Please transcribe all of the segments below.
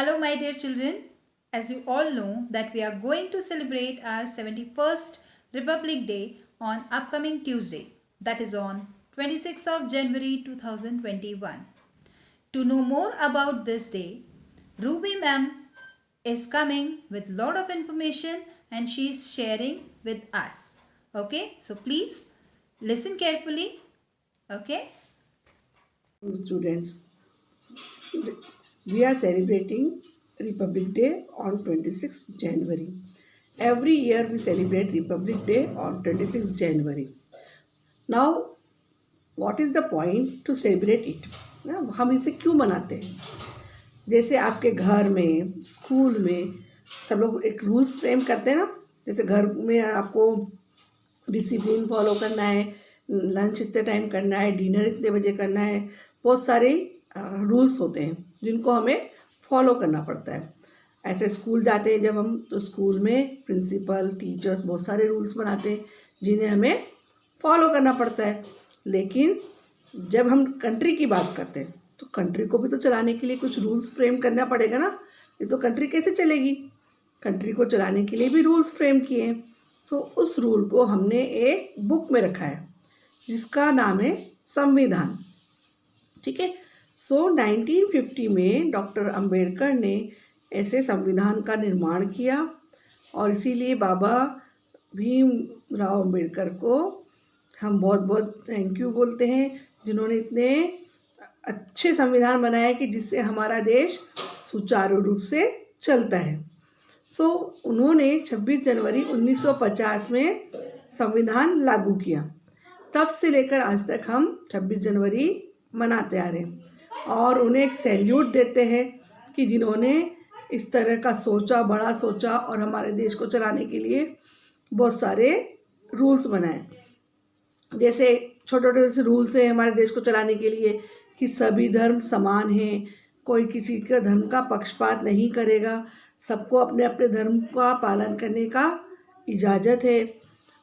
Hello my dear children, as you all know that we are going to celebrate our 71st Republic Day on upcoming Tuesday, that is on 26th of January 2021. To know more about this day, Ruby ma'am is coming with lot of information and she is sharing with us. Okay, so please listen carefully. Okay. Students, we are celebrating Republic Day on 26th January. Every year we celebrate Republic Day on 26th January. Now, what is the point to celebrate it? ना हम इसे क्यों मनाते हैं? जैसे आपके घर में, स्कूल में सब लोग एक रूल्स फ्रेम करते हैं ना, जैसे घर में आपको डिसिप्लिन फॉलो करना है, लंच इतने टाइम करना है, डिनर इतने बजे करना है, बहुत सारे रूल्स होते हैं जिनको हमें फॉलो करना पड़ता है। ऐसे स्कूल जाते हैं जब हम, तो स्कूल में प्रिंसिपल टीचर्स बहुत सारे रूल्स बनाते हैं जिन्हें हमें फॉलो करना पड़ता है। लेकिन जब हम कंट्री की बात करते हैं तो कंट्री को भी तो चलाने के लिए कुछ रूल्स फ्रेम करना पड़ेगा ना, ये तो कंट्री कैसे चलेगी? कंट्री को चलाने के लिए भी रूल्स फ्रेम किए हैं। तो उस रूल को हमने एक बुक में रखा है जिसका नाम है संविधान। ठीक है। सो 1950 में डॉक्टर अंबेडकर ने ऐसे संविधान का निर्माण किया और इसीलिए बाबा भीमराव अंबेडकर को हम बहुत बहुत थैंक यू बोलते हैं, जिन्होंने इतने अच्छे संविधान बनाए कि जिससे हमारा देश सुचारू रूप से चलता है। सो उन्होंने 26 जनवरी 1950 में संविधान लागू किया। तब से लेकर आज तक हम 26 जनवरी मनाते आ रहे हैं और उन्हें एक सैल्यूट देते हैं कि जिन्होंने इस तरह का सोचा, बड़ा सोचा और हमारे देश को चलाने के लिए बहुत सारे रूल्स बनाए। जैसे छोटे छोटे से रूल्स हैं हमारे देश को चलाने के लिए कि सभी धर्म समान हैं, कोई किसी का धर्म का पक्षपात नहीं करेगा, सबको अपने अपने धर्म का पालन करने का इजाज़त है।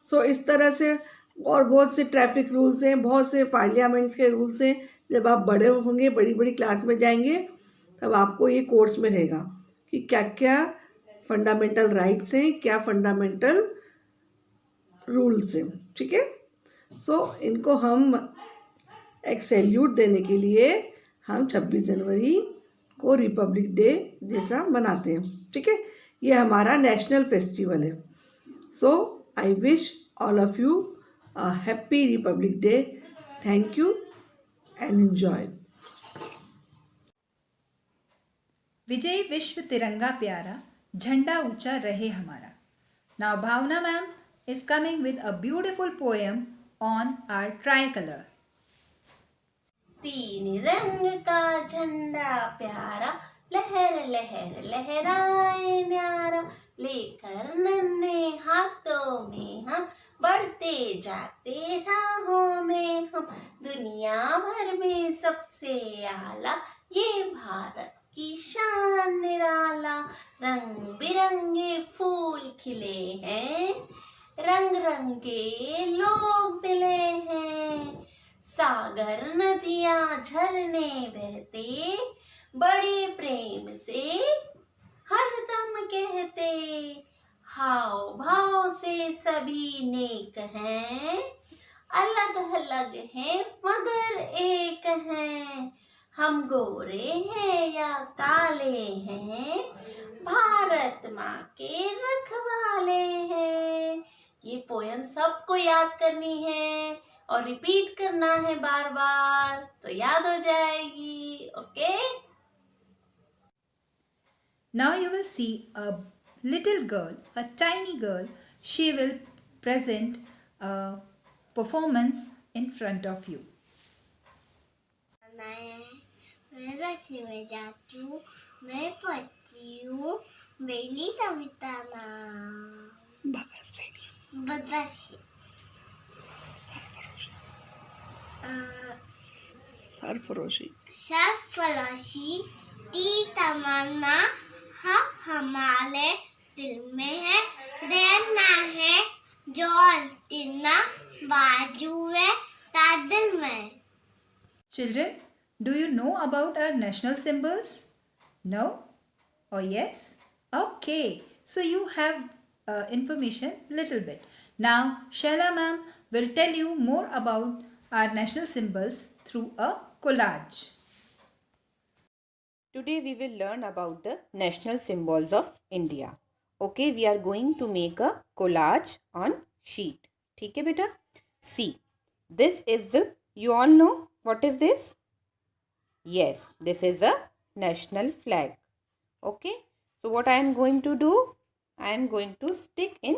सो इस तरह से और बहुत से ट्रैफिक रूल्स हैं, बहुत से पार्लियामेंट्स के रूल्स हैं। जब आप बड़े होंगे, बड़ी बड़ी क्लास में जाएंगे, तब आपको ये कोर्स में रहेगा कि क्या क्या फंडामेंटल राइट्स हैं, क्या फंडामेंटल रूल्स हैं। ठीक है। सो इनको हम एक सैल्यूट देने के लिए हम 26 जनवरी को रिपब्लिक डे जैसा मनाते हैं। ठीक है। ये हमारा नेशनल फेस्टिवल है। So I wish all of you a happy Republic Day. Thank you and enjoy. विजय विश्व तिरंगा प्यारा, झंडा ऊंचा रहे हमारा. Now Bhavna ma'am is coming with a beautiful poem on our tricolor. तीन रंग का झंडा प्यारा, लहर लहर लहराए न्यारा, लेकर नन्हे हाथों में हम बढ़ते जाते राहों में हम। दुनिया भर में सबसे आला ये भारत की शान निराला। रंग बिरंगे फूल खिले हैं, रंग रंग के लोग मिले हैं। सागर नदियां झरने बहते, बड़े प्रेम से हरदम कहते। हाव भाव से सभी नेक हैं, अलग अलग हैं मगर एक हैं। हम गोरे हैं या काले हैं, भारत माँ के रखवाले हैं। ये पोयम सबको याद करनी है और रिपीट करना है बार बार, तो याद हो जाएगी। Okay. Now you will see a little girl, a tiny girl. She will present a performance in front of you. मैं रस्सी में जाती हूँ, मैं पढ़ती हूँ, मेरी कविता नाम भगत सिंह। सरफरोशी की तमन्ना हमारे दिल में है, देना है जो तिन्ना बाजू है तादिल में। Children, do you know about our national symbols? No? Oh, yes? Okay. So you have information little bit. Now, Shaila ma'am will tell you more about our national symbols through a collage. Today we will learn about the national symbols of India. Okay, we are going to make a collage on sheet. ठीक है बेटा? See, this is the, you all know what is this? Yes, this is a national flag. Okay, so what I am going to do? I am going to stick in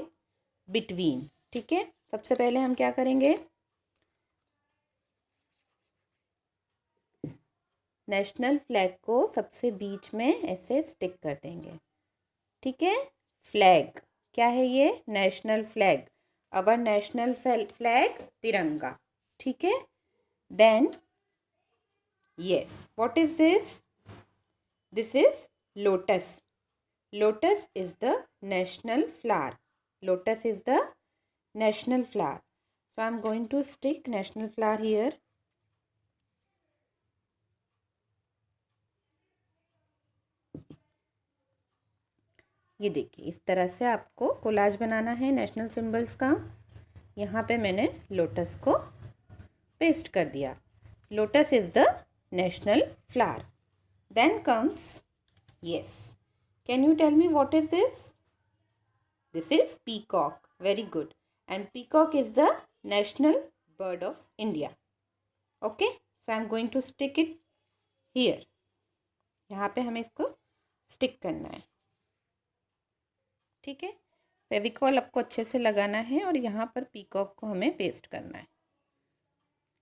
between. ठीक है, सबसे पहले हम क्या करेंगे? National flag को सबसे बीच में ऐसे स्टिक कर देंगे. ठीक है, फ्लैग क्या है ये? National flag. Our national flag Tiranga. ठीक है, then yes, what is this? This is lotus. Lotus is the national flower. Lotus is the national flower. So I am going to stick national flower here. ये देखिए, इस तरह से आपको collage बनाना है national symbols का. यहाँ पे मैंने लोटस को पेस्ट कर दिया. Lotus is the national flower. Then comes, yes, can you tell me what is this? This is peacock. Very good. And peacock is the national bird of India. Okay, so I am going to stick it here. यहाँ पे हमें इसको stick करना है. ठीक है, फेविकॉल आपको अच्छे से लगाना है और यहाँ पर पीकॉक को हमें पेस्ट करना है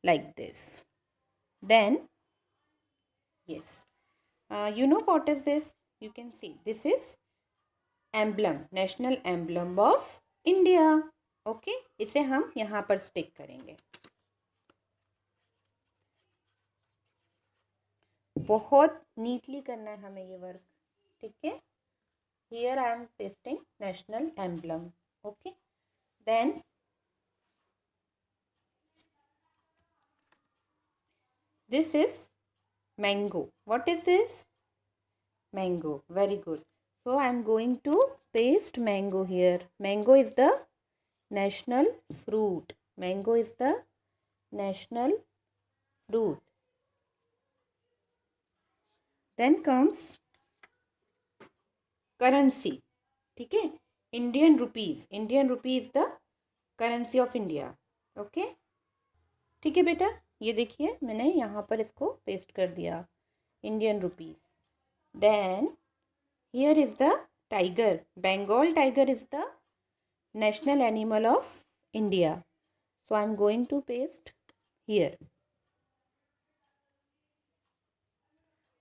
like this. Then yes, you know what is this? You can see this is emblem, national emblem of India. Okay, इसे हम यहाँ पर स्टिक करेंगे. बहुत नीटली करना है हमें ये वर्क. ठीक है, here I am pasting national emblem. Okay, then this is mango. What is this? Mango. Very good. So I am going to paste mango here. Mango is the national fruit. Mango is the national fruit. Then comes currency. ठीक है, Indian rupees. Indian rupee is the currency of India. Okay, ठीक है बेटा, ये देखिए मैंने यहाँ पर इसको पेस्ट कर दिया. Indian rupees. Then here is the tiger. Bengal tiger is the national animal of India. So I am going to paste here.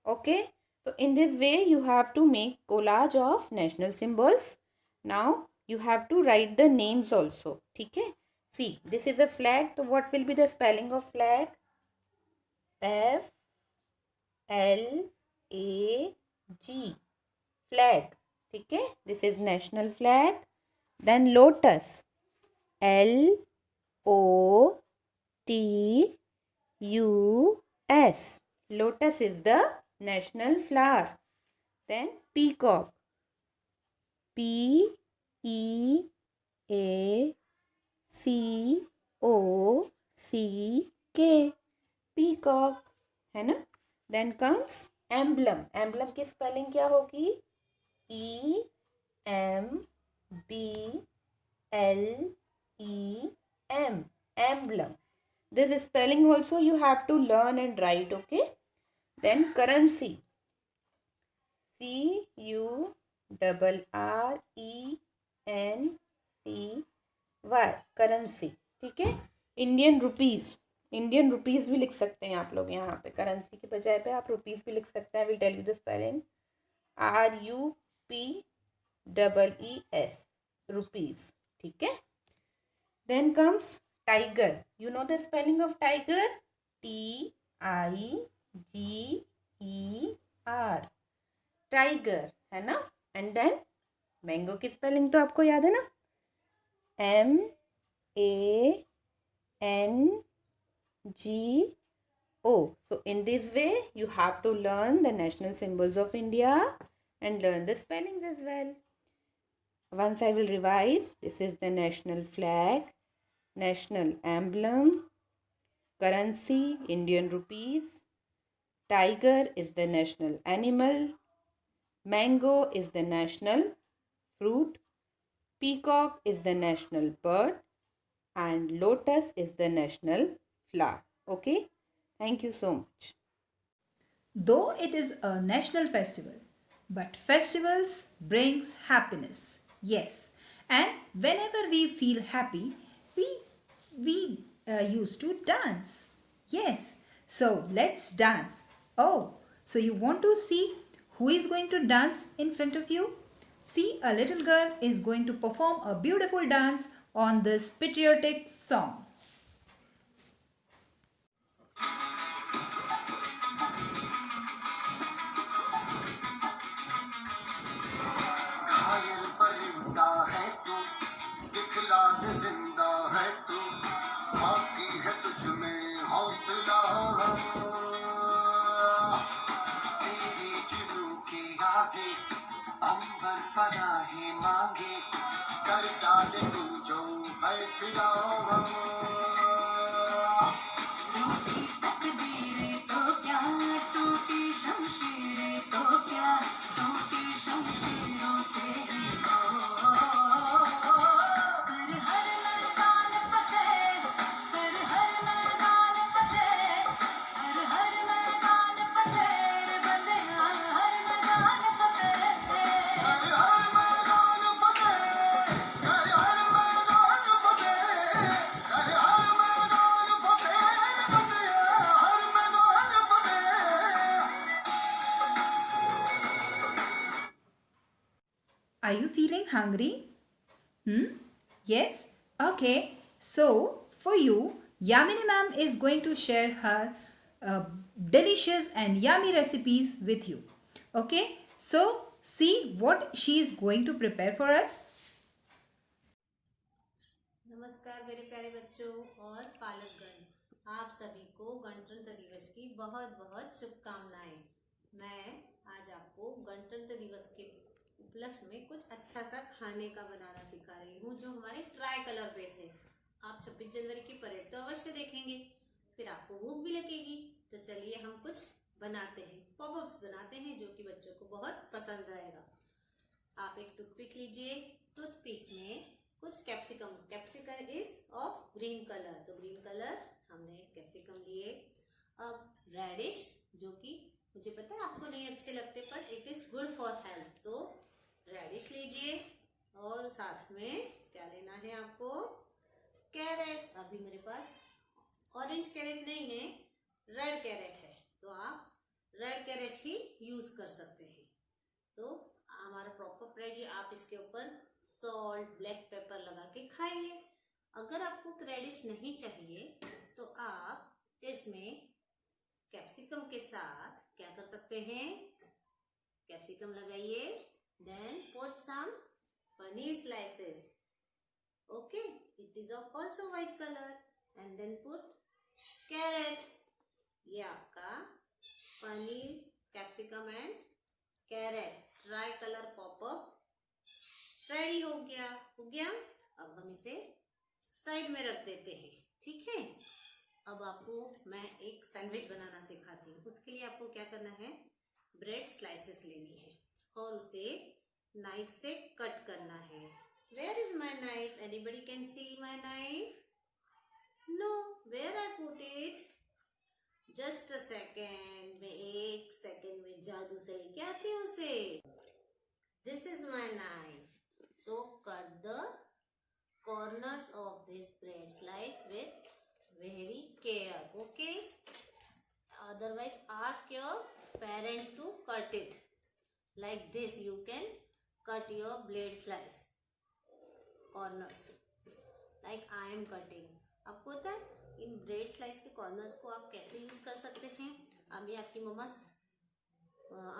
Okay, so in this way you have to make collage of national symbols. Now you have to write the names also. ठीक है, see, this is a flag. So what will be the spelling of flag? F L A G. Flag. ठीक है, this is national flag. Then lotus, L O T U S. Lotus is the national flower. Then peacock, P E A C O C K. Peacock है ना. Then comes emblem. Emblem की spelling क्या होगी? E M B L E M. Emblem. This spelling also you have to learn and write. Okay, then currency, C U R E N C Y. currency. ठीक है, Indian rupees. Indian rupees भी लिख सकते हैं आप लोग. यहाँ पे करेंसी के बजाय पे आप रुपीज़ भी लिख सकते हैं. Will tell you the spelling. RUPEES. Rupees. ठीक है, then comes tiger. You know the spelling of tiger? TIGER. Tiger है ना. एंड देन मैंगो की स्पेलिंग तो आपको याद है ना? MANGO. So in this way you have to learn the national symbols of India and learn the spellings as well. Once I will revise, this is the national flag, national emblem, currency, Indian rupees, tiger is the national animal, mango is the national fruit, peacock is the national bird, and lotus is the national flower. Okay, thank you so much. Though it is a national festival, but festivals brings happiness. Yes, and whenever we feel happy, we used to dance. Yes, so let's dance. Oh, so you want to see who is going to dance in front of you? See, a little girl is going to perform a beautiful dance on this patriotic song. घायल परिंदा है तू, दिखला दे जिंदा है तू, बाकी है तुझ में हौसला। तेरी जुनू के आगे अंबर पनाहे मांगे, कर डाले तू जो फैसला। रूठी तकदीरें तो क्या, टूटी शमशीरें तो क्या, टूटी शमशीरों से ही हो। कर हर मैदान फतेह, कर हर मैदान फतेह, कर हर मैदान फतेह, बंदियां हर मैदान फतेह। कर हर मैदान फतेह, कर हर मैदान फतेह, कर हर मैदान फतेह, बंदियां हर मैदान फतेह। Are you feeling hungry? Yes? Okay. So, for you, Yamini ma'am is going to share her delicious and yummy recipes with you. Okay? So, see what she is going to prepare for us. नमस्कार मेरे प्यारे बच्चों और पालकगण, आप सभी को गणतंत्र दिवस की बहुत बहुत शुभकामनाएं। मैं आज आपको गणतंत्र दिवस के उपलक्ष्य में कुछ अच्छा सा खाने का बनाना सिखा रही हूँ, जो हमारे ट्राई कलर बेस है। आप 26 जनवरी की परेड तो अवश्य देखेंगे, फिर आपको भूख भी लगेगी। तो चलिए हम कुछ बनाते हैं, पॉपअप्स बनाते हैं, जो कि बच्चों को बहुत पसंद आएगा। आप एक टूथपिक लीजिए, टूथपिक में कुछ capsicum, capsicum is of green colour, तो ग्रीन कलर हमने कैप्सिकम लिए। अब रेडिश, जो कि मुझे पता है आपको नहीं अच्छे लगते, पर it is good for health, तो रेडिश लीजिए। और साथ में क्या लेना है आपको? कैरेट। अभी मेरे पास ऑरेंज कैरेट नहीं है, रेड कैरेट है, तो आप रेड कैरेट ही यूज कर सकते हैं। तो हमारा प्रॉपर रेडी, आप इसके ऊपर सॉल्ट, ब्लैक पेपर लगा के खाइए। अगर आपको रेडिश नहीं चाहिए तो आप इसमें कैप्सिकम के साथ क्या कर सकते हैं? कैप्सिकम लगाइए, then put some paneer slices, okay, it is of also white colour, and then put carrot. ये आपका paneer, capsicum and carrot tri colour pop up ready हो गया। अब हम इसे साइड में रख देते हैं, ठीक है। अब आपको मैं एक सैंडविच बनाना सिखाती हूँ। उसके लिए आपको क्या करना है? ब्रेड स्लाइसेस लेनी है और उसे नाइफ से कट करना है। Where is my knife? Anybody can see my knife? No, where I put it? Just a second, मैं 1 सेकेंड में जादू से लेके आती हूँ उसे। This is my knife, so cut the corners of this bread slice with very care, okay? Otherwise ask your parents to cut it like this. You can cut your blade slice corners like I am cutting. आपको पता है इन bread slice के corners को आप कैसे use कर सकते हैं? अभी आपकी मम्मा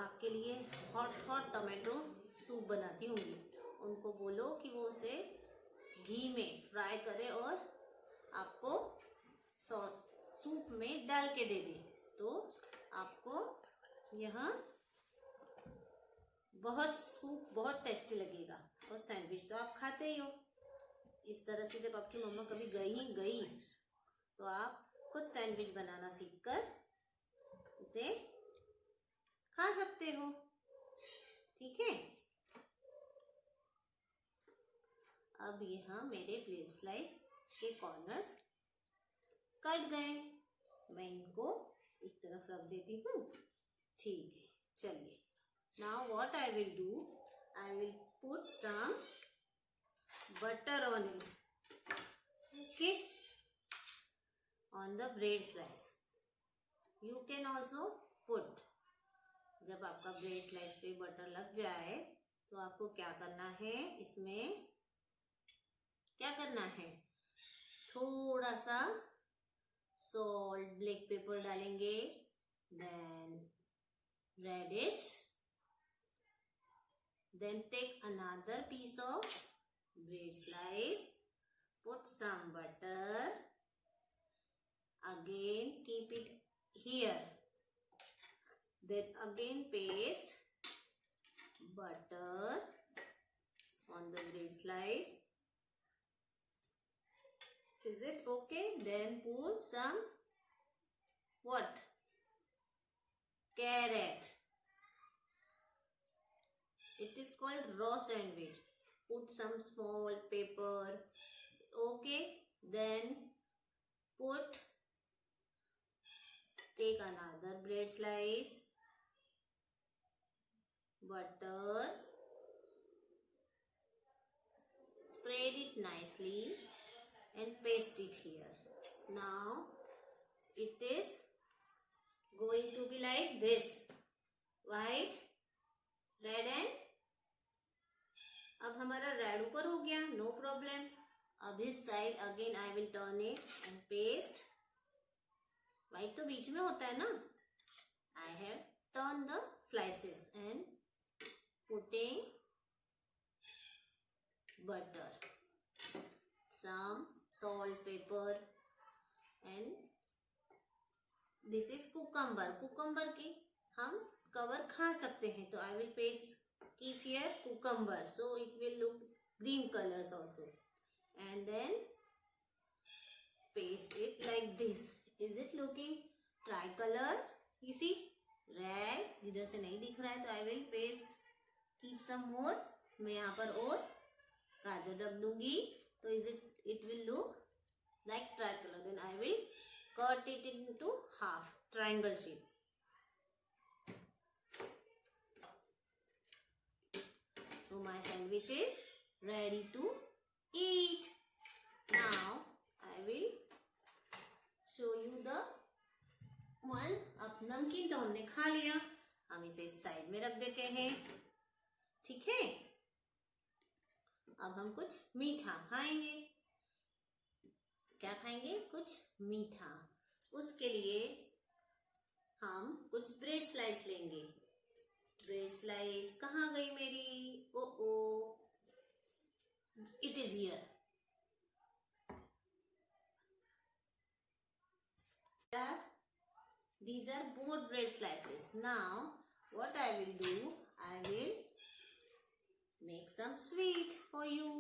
आपके लिए हॉट टमाटो सूप बनाती होंगी, उनको बोलो कि वो उसे घी में फ्राई करे और आपको सूप में डाल के दे दे, तो आपको यह बहुत सूप बहुत टेस्टी लगेगा। और सैंडविच तो आप खाते ही हो। इस तरह से जब आपकी मम्मा कभी गई तो आप खुद सैंडविच बनाना सीखकर इसे खा सकते हो। ठीक है। अब यहाँ मेरे ब्रेड स्लाइस के कॉर्नर्स कट गए। मैं इनको एक तरफ रख देती हूँ। ठीक है, चलिए। Now what I will do, I will put some butter on it, okay, on the bread slice. You can also put. जब आपका ब्रेड स्लाइस पे बटर लग जाए तो आपको क्या करना है, इसमें क्या करना है, थोड़ा सा सॉल्ट, ब्लैक पेपर डालेंगे, then radish, then take another piece of bread slice, put some butter, again keep it here, then again paste butter on the bread slice. Is it okay? Then put some what? Carrot. It is called raw sandwich. Put some small pepper, okay, then take another bread slice, butter, spread it nicely and paste it here. Now it is going to be like this, white, red and अब हमारा red ऊपर हो गया, no problem. अब इस side again I will turn it and paste. White तो बीच में होता है ना। I have turn the slices and putting butter, some salt, pepper and this is cucumber. Cucumber की हम कवर खा सकते हैं, तो I will paste keep here cucumber, so it will look green colors also, and then paste it like this. Is it looking tricolor? You see red इधर से नहीं दिख रहा है, तो I will paste, keep some more. मैं यहाँ पर और गाजर रख दूंगी, तो it will look like tricolor. Then I will cut it into half, triangle shape. So my sandwich is ready to eat. Now I will show you the one. अब नमकीन तो हमने खा लिया, हम इसे इस साइड में रख देते हैं। ठीक है। अब हम कुछ मीठा खाएंगे। क्या खाएंगे? कुछ मीठा। उसके लिए हम कुछ ब्रेड स्लाइस लेंगे। ब्रेड स्लाइस कहाँ गई मेरी? Oh it is here. These are both bread slices. Now what I will do, I will make some sweet for you.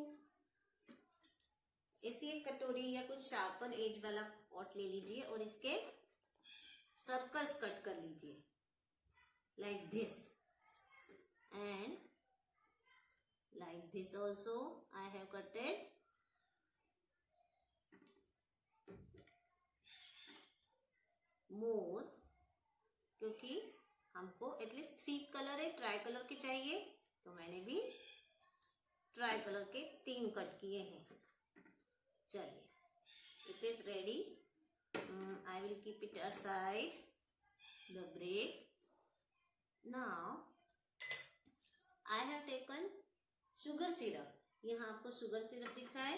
ऐसी एक कटोरी या कुछ शार्पन एज वाला पॉट ले लीजिए और इसके सर्कल्स कट कर लीजिए, like this. And like this also I have cutted. More, क्योंकि हमको एटलीस्ट 3 कलर है, ट्राई कलर के चाहिए, तो मैंने भी ट्राई कलर के 3 कट किए हैं। चलिए, it is ready. I will keep it aside, the bread. Now I have taken sugar syrup. यहाँ आपको शुगर सिरप दिख रहा है,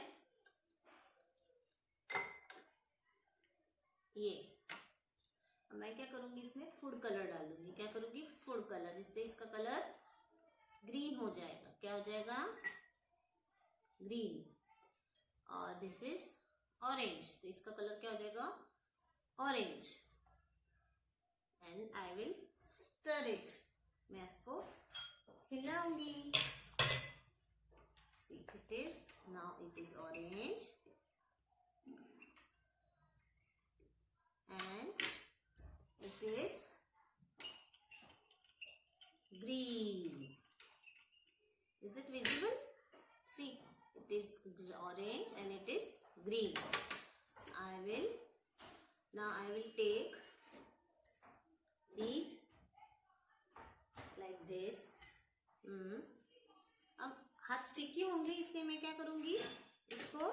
ये। अब मैं क्या करूंगी, इसमें फूड कलर डाल दूंगी। क्या करूंगी? फूड कलर, जिससे इसका कलर ग्रीन हो जाएगा। क्या हो जाएगा? ग्रीन। और दिस इज ऑरेंज, तो इसका कलर क्या हो जाएगा? Orange. And I will stir it. मैं इसको हिलाऊंगी। See, it is now it is orange and it is green. Is it visible? See, it is orange and it is green. I will take these like this. अब हाथ sticky होंगे, इसलिए मैं क्या करूंगी, इसको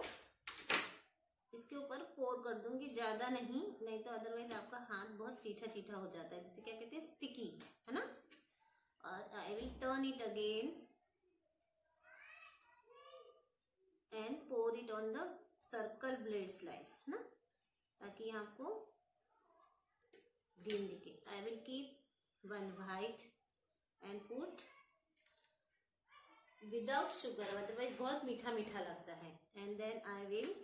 इसके ऊपर पोर कर दूंगी, ज्यादा नहीं तो अदरवाइज आपका हाथ बहुत चीठा चीठा हो जाता है, जिसे क्या कहते हैं, स्टिकी, है ना। और I will turn it again and pour it on the circle bread slice, है ना, ताकि आपको ग्रीन दिखे। I will keep one white and put without sugar, otherwise बहुत मीठा मीठा लगता है। And then I will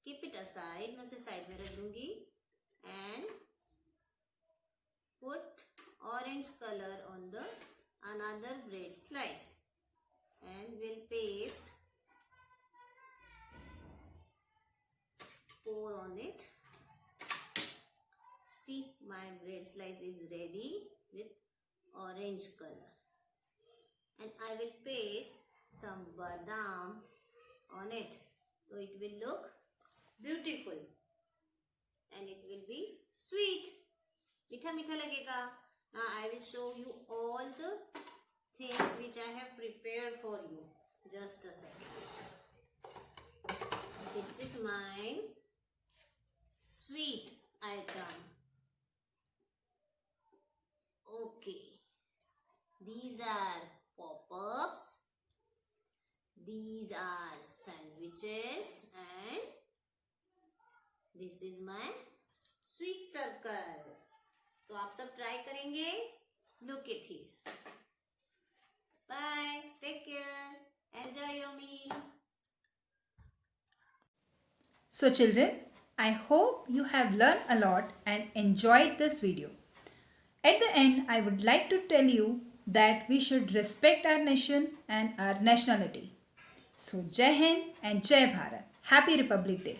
keep it aside, मैं उसे साइड में रख दूंगी and put orange colour on the another bread slice and will paste pour on it. See, my bread slice is ready with orange color and I will paste some badam on it, so it will look beautiful and it will be sweet, मीठा मीठा लगेगा। Now I will show you all the things which I have prepared for you. Just a second. This is my sweet item. Okay, these are pop-ups, these are sandwiches and this is my sweet circle. तो आप सब try करेंगे। Look it here. Bye, take care, enjoy your meal. So children, I hope you have learned a lot and enjoyed this video. At the end, I would like to tell you that we should respect our nation and our nationality. So Jai Hind and Jai Bharat. Happy Republic Day.